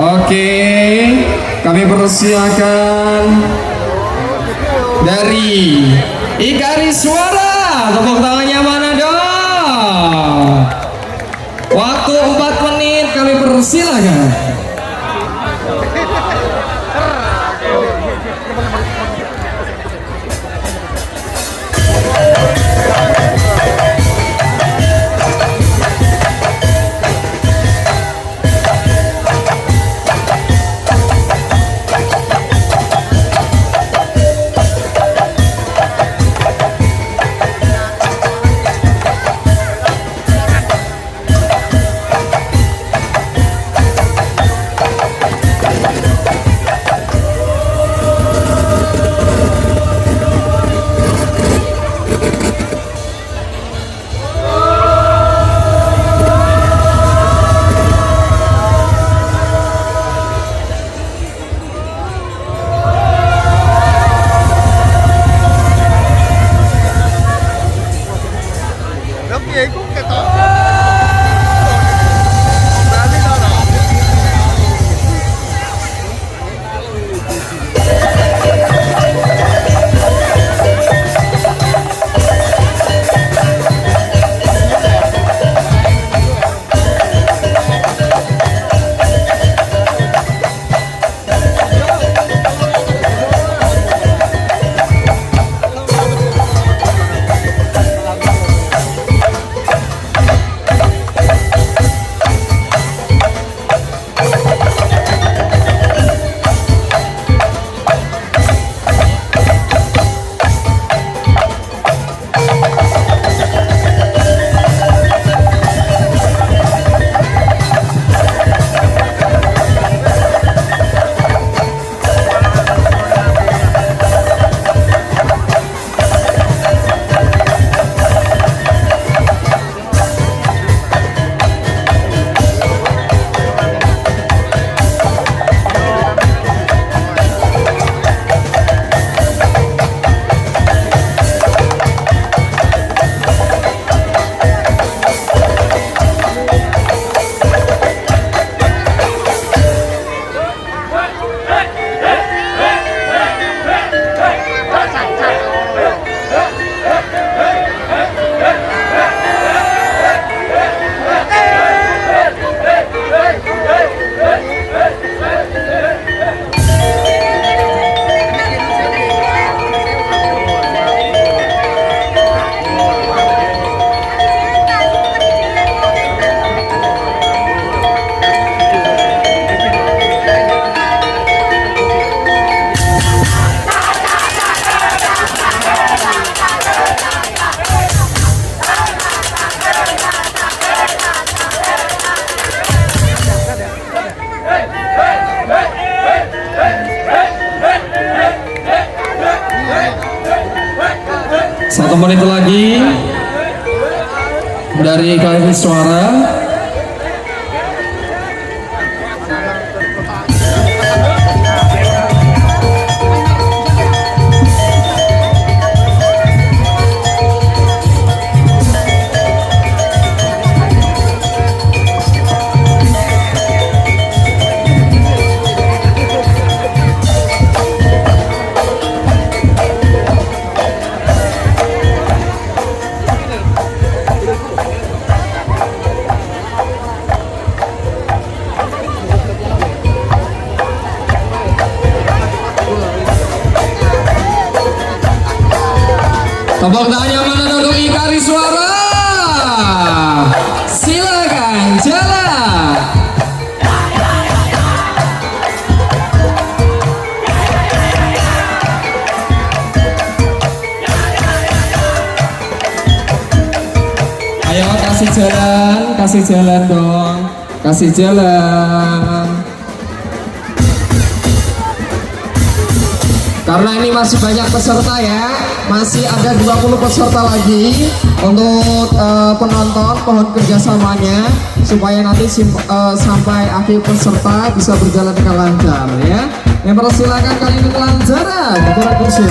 Oke, kami persilakan dari Ikari Suara, tepuk tangannya mana dong? Waktu 4 menit, kami persilakan. Satu menit lagi dari Ikari Suara. Tepuk tangannya mana untuk Ikari Suara. Silakan jalan. Ayo kasih jalan dong, kasih jalan. Karena ini masih banyak peserta ya, masih ada 20 peserta lagi untuk penonton. Mohon kerjasamanya supaya nanti sampai akhir peserta bisa berjalan dengan lancar ya. Yang persilakan kali ini kelancaran, kurang kursi.